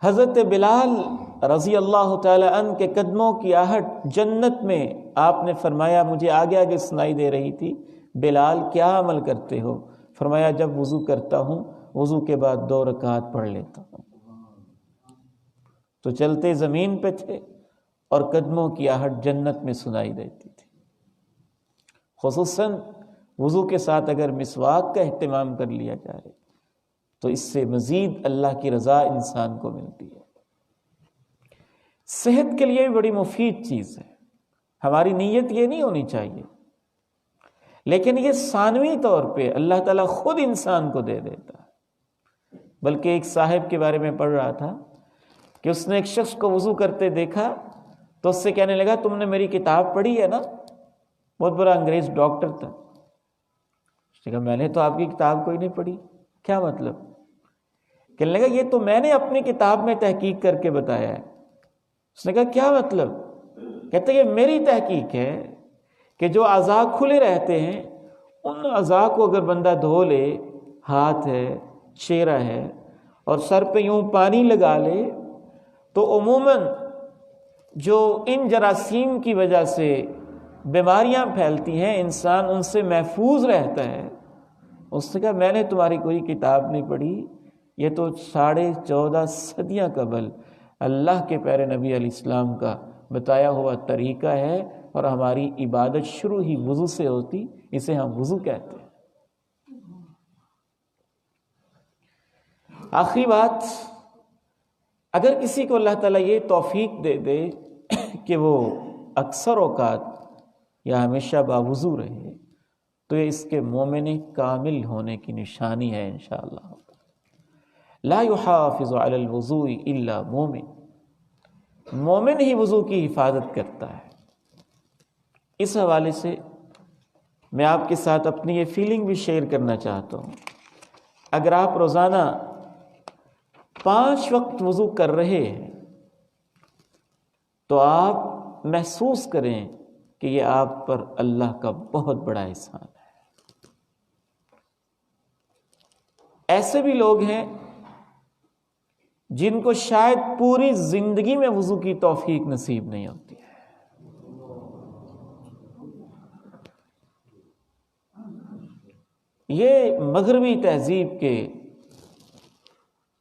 B: حضرت بلال رضی اللہ تعالی عنہ کے قدموں کی آہٹ جنت میں، آپ نے فرمایا مجھے آگے آگے سنائی دے رہی تھی، بلال کیا عمل کرتے ہو؟ فرمایا جب وضو کرتا ہوں وضو کے بعد 2 رکعت پڑھ لیتا ہوں۔ تو چلتے زمین پہ تھے اور قدموں کی آہٹ جنت میں سنائی دیتی تھی۔ خصوصاً وضو کے ساتھ اگر مسواک کا اہتمام کر لیا جائے تو اس سے مزید اللہ کی رضا انسان کو ملتی ہے۔ صحت کے لیے بھی بڑی مفید چیز ہے، ہماری نیت یہ نہیں ہونی چاہیے، لیکن یہ ثانوی طور پہ اللہ تعالیٰ خود انسان کو دے دیتا ہے۔ بلکہ ایک صاحب کے بارے میں پڑھ رہا تھا کہ اس نے ایک شخص کو وضو کرتے دیکھا تو اس سے کہنے لگا تم نے میری کتاب پڑھی ہے نا؟ بہت بڑا انگریز ڈاکٹر تھا۔ اس نے کہا میں نے تو آپ کی کتاب کوئی نہیں پڑھی۔ کیا مطلب؟ کہنے لگا یہ تو میں نے اپنی کتاب میں تحقیق کر کے بتایا ہے۔ اس نے کہا کیا مطلب؟ کہتے یہ میری تحقیق ہے کہ جو اعضاء کھلے رہتے ہیں ان اعضاء کو اگر بندہ دھو لے، ہاتھ ہے، چہرہ ہے، اور سر پہ یوں پانی لگا لے تو عموماً جو ان جراثیم کی وجہ سے بیماریاں پھیلتی ہیں انسان ان سے محفوظ رہتا ہے۔ اس نے کہا میں نے تمہاری کوئی کتاب نہیں پڑھی، یہ تو 14.5 صدیاں قبل اللہ کے پیارے نبی علیہ السلام کا بتایا ہوا طریقہ ہے، اور ہماری عبادت شروع ہی وضو سے ہوتی، اسے ہم وضو کہتے ہیں۔ آخری بات، اگر کسی کو اللہ تعالیٰ یہ توفیق دے دے کہ وہ اکثر اوقات یا ہمیشہ باوضو رہے تو یہ اس کے مومن کامل ہونے کی نشانی ہے انشاءاللہ۔ لا يحافظ على الوضوء الا مومن، مومن ہی وضو کی حفاظت کرتا ہے۔ اس حوالے سے میں آپ کے ساتھ اپنی یہ فیلنگ بھی شیئر کرنا چاہتا ہوں۔ اگر آپ روزانہ 5 وقت وضو کر رہے ہیں تو آپ محسوس کریں کہ یہ آپ پر اللہ کا بہت بڑا احسان ہے۔ ایسے بھی لوگ ہیں جن کو شاید پوری زندگی میں وضو کی توفیق نصیب نہیں ہوتی ہے۔ یہ مغربی تہذیب کے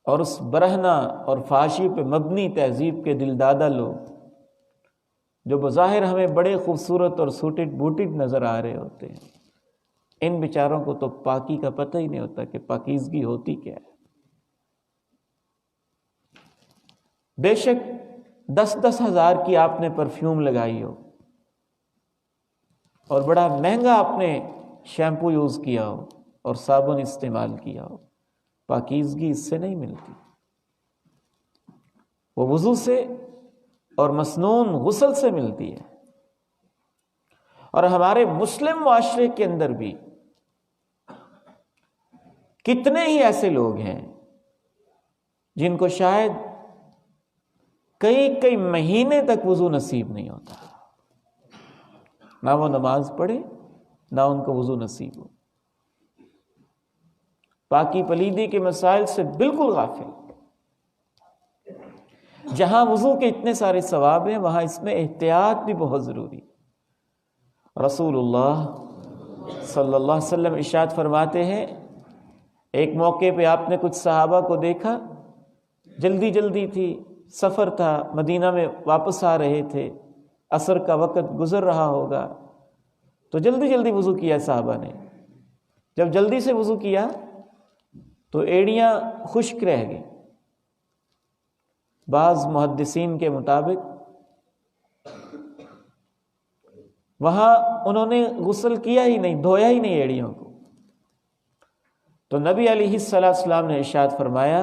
B: اور اس برہنہ اور فحاشی پہ مبنی تہذیب کے دلدادہ لوگ جو بظاہر ہمیں بڑے خوبصورت اور سوٹڈ بوٹڈ نظر آ رہے ہوتے ہیں، ان بیچاروں کو تو پاکی کا پتہ ہی نہیں ہوتا کہ پاکیزگی ہوتی کیا ہے۔ بے شک 10 ہزار کی آپ نے پرفیوم لگائی ہو اور بڑا مہنگا آپ نے شیمپو یوز کیا ہو اور صابن استعمال کیا ہو، پاکیزگی اس سے نہیں ملتی، وہ وضو سے اور مسنون غسل سے ملتی ہے۔ اور ہمارے مسلم معاشرے کے اندر بھی کتنے ہی ایسے لوگ ہیں جن کو شاید کئی مہینے تک وضو نصیب نہیں ہوتا، نہ وہ نماز پڑھے نہ ان کو وضو نصیب ہو، پاکی پلیدی کے مسائل سے بالکل غافل۔ جہاں وضو کے اتنے سارے ثواب ہیں وہاں اس میں احتیاط بھی بہت ضروری ہے۔ رسول اللہ صلی اللہ علیہ وسلم ارشاد فرماتے ہیں، ایک موقع پہ آپ نے کچھ صحابہ کو دیکھا، جلدی تھی، سفر تھا، مدینہ میں واپس آ رہے تھے، عصر کا وقت گزر رہا ہوگا، تو جلدی جلدی وضو کیا صحابہ نے۔ جب جلدی سے وضو کیا تو ایڑیاں خشک رہ گئیں۔ بعض محدثین کے مطابق وہاں انہوں نے غسل کیا ہی نہیں، دھویا ہی نہیں ایڑیوں کو۔ تو نبی علیہ السلام نے ارشاد فرمایا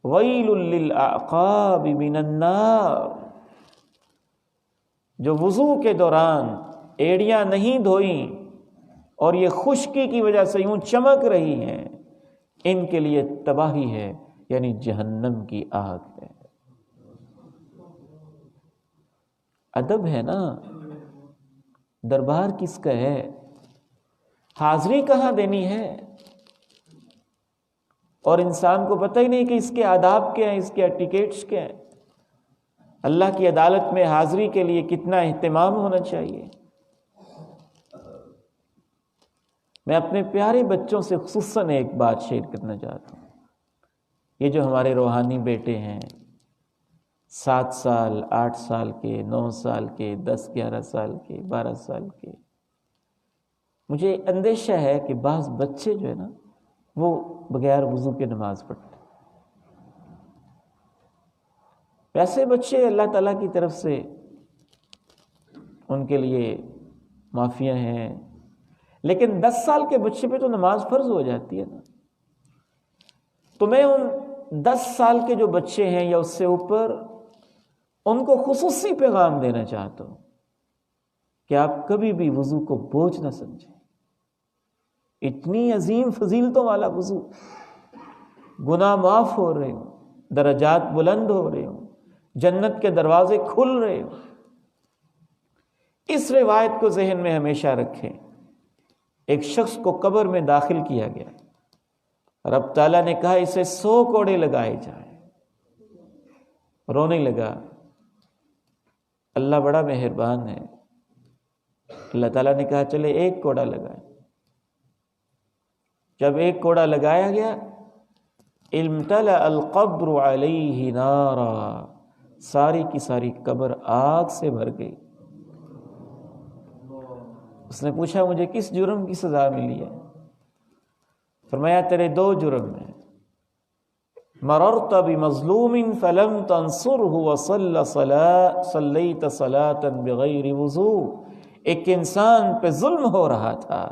B: ویل للاعقاب من النار، جو وضو کے دوران ایڑیاں نہیں دھوئیں اور یہ خشکی کی وجہ سے یوں چمک رہی ہیں، ان کے لیے تباہی ہے، یعنی جہنم کی آگ ہے۔ ادب ہے نا، دربار کس کا ہے، حاضری کہاں دینی ہے، اور انسان کو پتہ ہی نہیں کہ اس کے آداب کیا ہیں، اس کے ایٹیکیٹس کیا ہیں۔ اللہ کی عدالت میں حاضری کے لیے کتنا اہتمام ہونا چاہیے۔ میں اپنے پیارے بچوں سے خصوصاً ایک بات شیئر کرنا چاہتا ہوں۔ یہ جو ہمارے روحانی بیٹے ہیں، 7 سال 8 سال کے، 9 سال کے، 10 11 سال کے، 12 سال کے، مجھے اندیشہ ہے کہ بعض بچے جو ہے نا وہ بغیر وضو کے نماز پڑھتے ہیں۔ ویسے بچے اللہ تعالیٰ کی طرف سے ان کے لیے معافیاں ہیں، لیکن 10 سال کے بچے پہ تو نماز فرض ہو جاتی ہے نا۔ تو میں ان 10 سال کے جو بچے ہیں یا اس سے اوپر، ان کو خصوصی پیغام دینا چاہتا ہوں کہ آپ کبھی بھی وضو کو بوجھ نہ سمجھیں۔ اتنی عظیم فضیلتوں والا وضو، گناہ معاف ہو رہے ہوں، درجات بلند ہو رہے ہوں، جنت کے دروازے کھل رہے ہوں۔ اس روایت کو ذہن میں ہمیشہ رکھیں۔ ایک شخص کو قبر میں داخل کیا گیا، رب تعالیٰ نے کہا اسے 100 کوڑے لگائے جائیں۔ رونے لگا۔ اللہ بڑا مہربان ہے، اللہ تعالیٰ نے کہا چلے 1 کوڑا لگائیں۔ جب 1 کوڑا لگایا گیا، امتلأ القبر علیہ نارا، ساری کی ساری قبر آگ سے بھر گئی۔ اس نے پوچھا مجھے کس جرم کی سزا ملی ہے؟ فرمایا تیرے 2 جرم ہیں، مررت بمظلوم فلم تنصره صلیت صلاة بغیر وضوء، ایک انسان پہ ظلم ہو رہا تھا،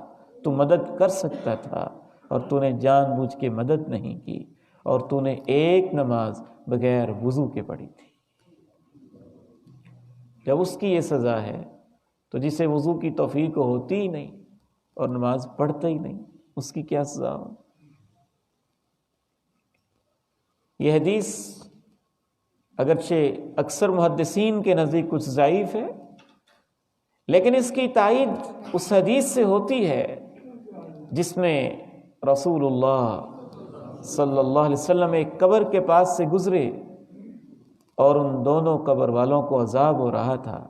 B: تو مدد کر سکتا تھا اور تو نے جان بوجھ کے مدد نہیں کی، اور تو نے ایک نماز بغیر وضو کے پڑھی تھی۔ جب اس کی یہ سزا ہے تو جسے وضو کی توفیق ہوتی ہی نہیں اور نماز پڑھتا ہی نہیں، اس کی کیا سزا ہو؟ یہ حدیث اگرچہ اکثر محدثین کے نزدیک کچھ ضعیف ہے، لیکن اس کی تائید اس حدیث سے ہوتی ہے جس میں رسول اللہ صلی اللہ علیہ وسلم ایک قبر کے پاس سے گزرے اور ان دونوں قبر والوں کو عذاب ہو رہا تھا،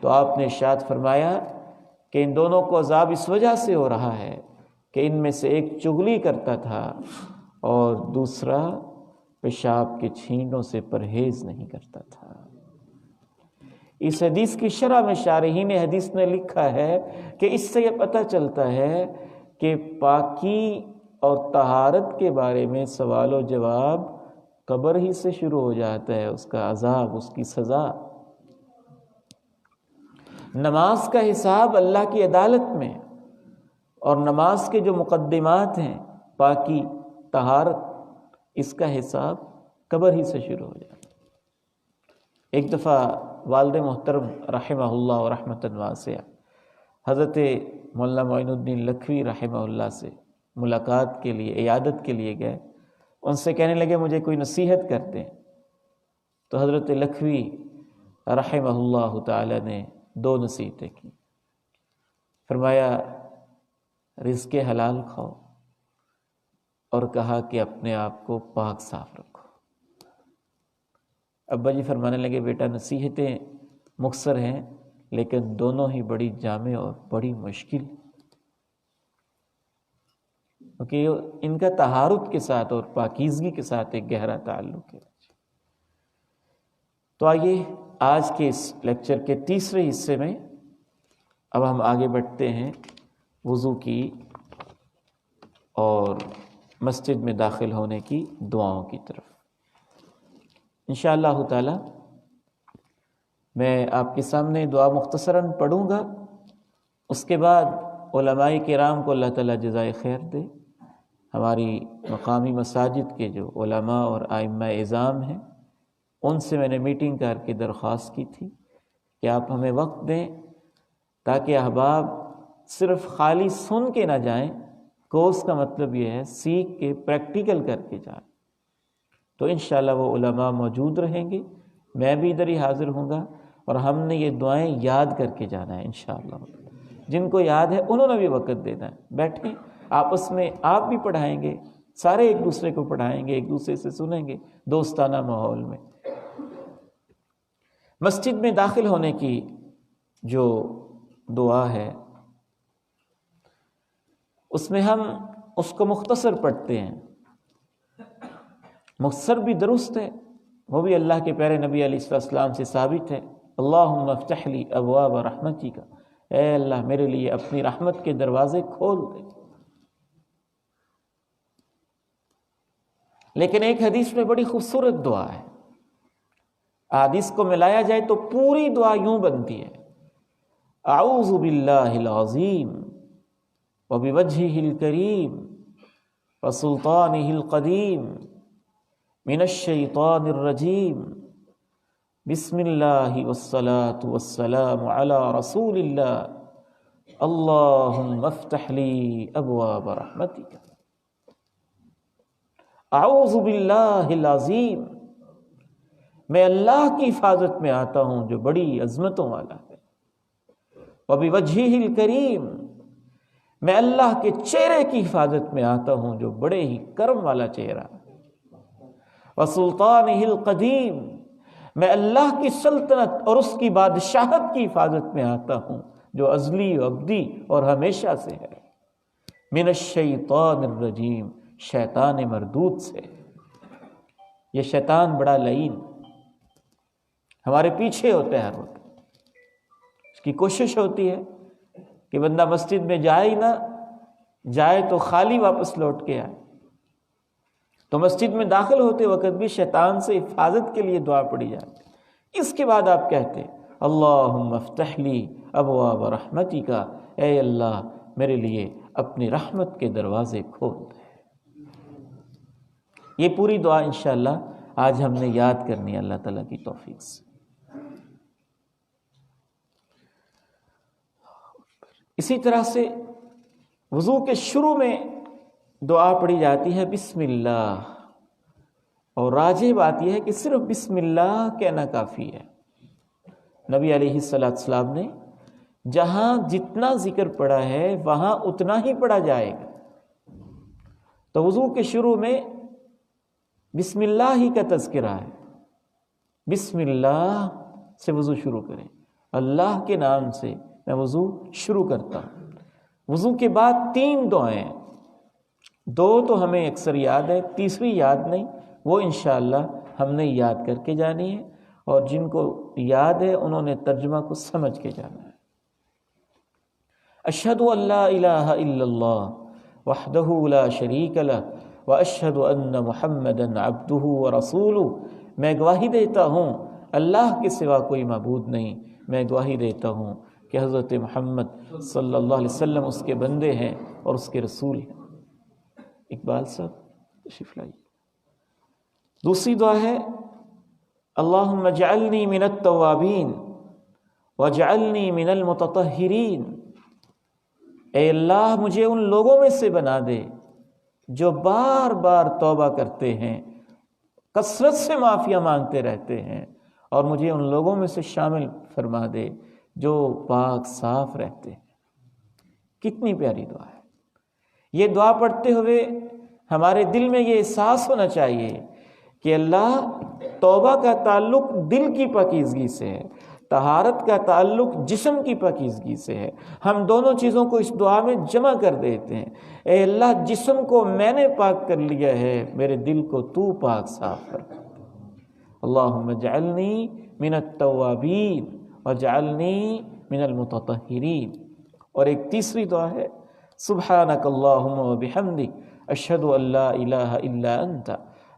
B: تو آپ نے ارشاد فرمایا کہ ان دونوں کو عذاب اس وجہ سے ہو رہا ہے کہ ان میں سے ایک چغلی کرتا تھا اور دوسرا پیشاب کے چھینٹوں سے پرہیز نہیں کرتا تھا۔ اس حدیث کی شرح میں شارحین حدیث نے لکھا ہے کہ اس سے یہ پتہ چلتا ہے کہ پاکی اور طہارت کے بارے میں سوال و جواب قبر ہی سے شروع ہو جاتا ہے، اس کا عذاب، اس کی سزا۔ نماز کا حساب اللہ کی عدالت میں، اور نماز کے جو مقدمات ہیں، پاکی، طہارت، اس کا حساب قبر ہی سے شروع ہو جاتا ہے۔ ایک دفعہ والد محترم رحمہ اللہ رحمۃ واسعہ حضرت مولانا معین الدین لکھوی رحمہ اللہ سے ملاقات کے لیے، عیادت کے لیے گئے۔ ان سے کہنے لگے مجھے کوئی نصیحت کرتے ہیں، تو حضرت لکھوی رحمہ اللہ تعالی نے 2 نصیحتیں کی۔ فرمایا رزق حلال کھاؤ، اور کہا کہ اپنے آپ کو پاک صاف رکھو۔ ابا جی فرمانے لگے بیٹا نصیحتیں مختصر ہیں لیکن دونوں ہی بڑی جامع اور بڑی مشکل، کیونکہ ان کا طہارت کے ساتھ اور پاکیزگی کے ساتھ ایک گہرا تعلق ہے۔ تو آئیے آج کے اس لیکچر کے تیسرے حصے میں اب ہم آگے بڑھتے ہیں وضو کی اور مسجد میں داخل ہونے کی دعاؤں کی طرف۔ انشاءاللہ تعالی میں آپ کے سامنے دعا مختصراً پڑھوں گا، اس کے بعد علماء کرام کو اللہ تعالیٰ جزائے خیر دے، ہماری مقامی مساجد کے جو علماء اور ائمہ اعظام ہیں ان سے میں نے میٹنگ کر کے درخواست کی تھی کہ آپ ہمیں وقت دیں تاکہ احباب صرف خالی سن کے نہ جائیں، کورس کا مطلب یہ ہے سیکھ کے پریکٹیکل کر کے جائیں۔ تو انشاءاللہ وہ علماء موجود رہیں گے، میں بھی ادھر ہی حاضر ہوں گا، اور ہم نے یہ دعائیں یاد کر کے جانا ہے انشاءاللہ۔ جن کو یاد ہے انہوں نے بھی وقت دینا ہے، بیٹھیں آپس میں، آپ بھی پڑھائیں گے، سارے ایک دوسرے کو پڑھائیں گے، ایک دوسرے سے سنیں گے دوستانہ ماحول میں۔ مسجد میں داخل ہونے کی جو دعا ہے اس میں ہم اس کو مختصر پڑھتے ہیں، مختصر بھی درست ہے، وہ بھی اللہ کے پیارے نبی علیہ السلام سے ثابت ہے۔ اللہم افتح لی ابواب رحمتی کا، اے اللہ میرے لیے اپنی رحمت کے دروازے کھول دے۔ لیکن ایک حدیث میں بڑی خوبصورت دعا ہے، حدیث کو ملایا جائے تو پوری دعا یوں بنتی ہے، اعوذ باللہ العظیم وبوجہہ الکریم وسلطانہ القدیم من الشیطان الرجیم، بسم اللہ والصلاة والسلام علی رسول اللہ، اللہم افتح لی ابواب رحمتک۔ اعوذ باللہ العظیم، میں اللہ کی حفاظت میں آتا ہوں جو بڑی عظمتوں والا ہے، وبوجہہ الکریم، میں اللہ کے چہرے کی حفاظت میں آتا ہوں جو بڑے ہی کرم والا چہرہ ہے، وسلطانہ القدیم، میں اللہ کی سلطنت اور اس کی بادشاہت کی حفاظت میں آتا ہوں جو ازلی و ابدی اور ہمیشہ سے ہے، من الشیطان الرجیم، شیطان مردود سے۔ یہ شیطان بڑا لعین ہمارے پیچھے ہوتا ہے ہر وقت، اس کی کوشش ہوتی ہے کہ بندہ مسجد میں جائے ہی نہ جائے تو خالی واپس لوٹ کے آئے۔ تو مسجد میں داخل ہوتے وقت بھی شیطان سے حفاظت کے لیے دعا پڑھی جاتی۔ اس کے بعد آپ کہتے اللہم افتح لی ابواب رحمتک، اے اللہ میرے لیے اپنی رحمت کے دروازے کھول دے۔ یہ پوری دعا انشاءاللہ آج ہم نے یاد کرنی ہے اللہ تعالیٰ کی توفیق سے۔ اسی طرح سے وضو کے شروع میں دعا پڑھی جاتی ہے بسم اللہ، اور راجح بات یہ ہے کہ صرف بسم اللہ کہنا کافی ہے۔ نبی علیہ السلام نے جہاں جتنا ذکر پڑھا ہے وہاں اتنا ہی پڑھا جائے گا۔ تو وضو کے شروع میں بسم اللہ ہی کا تذکرہ ہے، بسم اللہ سے وضو شروع کریں، اللہ کے نام سے میں وضو شروع کرتا ہوں۔ وضو کے بعد 3 دعائیں، 2 تو ہمیں اکثر یاد ہے، تیسری یاد نہیں، وہ انشاءاللہ ہم نے یاد کر کے جانی ہے، اور جن کو یاد ہے انہوں نے ترجمہ کو سمجھ کے جانا ہے۔ اشہد ان لا الہ الا اللہ وحدہ لا شریک لہ واشہد ان محمدا عبدہ ورسولہ، میں گواہی دیتا ہوں اللہ کے سوا کوئی معبود نہیں، میں گواہی دیتا ہوں کہ حضرت محمد صلی اللہ علیہ وسلم اس کے بندے ہیں اور اس کے رسول ہیں۔ اقبال صاحب تشریف لائیے۔ دوسری دعا ہے اللہم اجعلنی من التوابین واجعلنی من المتطہرین، اے اللہ مجھے ان لوگوں میں سے بنا دے جو بار بار توبہ کرتے ہیں، کثرت سے معافیاں مانگتے رہتے ہیں، اور مجھے ان لوگوں میں سے شامل فرما دے جو پاک صاف رہتے ہیں۔ کتنی پیاری دعا ہے۔ یہ دعا پڑھتے ہوئے ہمارے دل میں یہ احساس ہونا چاہیے کہ اللہ، توبہ کا تعلق دل کی پاکیزگی سے ہے، طہارت کا تعلق جسم کی پاکیزگی سے ہے۔ ہم دونوں چیزوں کو اس دعا میں جمع کر دیتے ہیں۔ اے اللہ جسم کو میں نے پاک کر لیا ہے، میرے دل کو تو پاک صاف کر۔ اللہم اجعلنی من التوابین واجعلنی من المتطہرین۔ اور ایک تیسری دعا ہے سبحانک اللہم وبحمدک اشہد ان لا الہ الا انت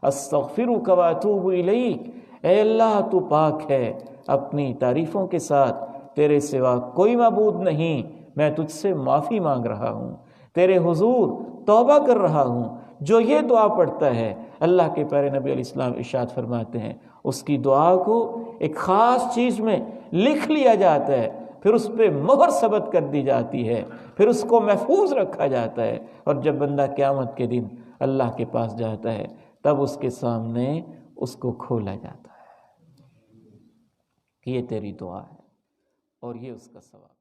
B: استغفرک واتوب الیک۔ اے اللہ تو پاک ہے اپنی تعریفوں کے ساتھ، تیرے سوا کوئی معبود نہیں، میں تجھ سے معافی مانگ رہا ہوں، تیرے حضور توبہ کر رہا ہوں۔ جو یہ دعا پڑھتا ہے، اللہ کے پیارے نبی علیہ السلام ارشاد فرماتے ہیں اس کی دعا کو ایک خاص چیز میں لکھ لیا جاتا ہے، پھر اس پہ مہر ثبت کر دی جاتی ہے، پھر اس کو محفوظ رکھا جاتا ہے، اور جب بندہ قیامت کے دن اللہ کے پاس جاتا ہے تب اس کے سامنے اس کو کھولا جاتا ہے کہ یہ تیری دعا ہے اور یہ اس کا ثواب۔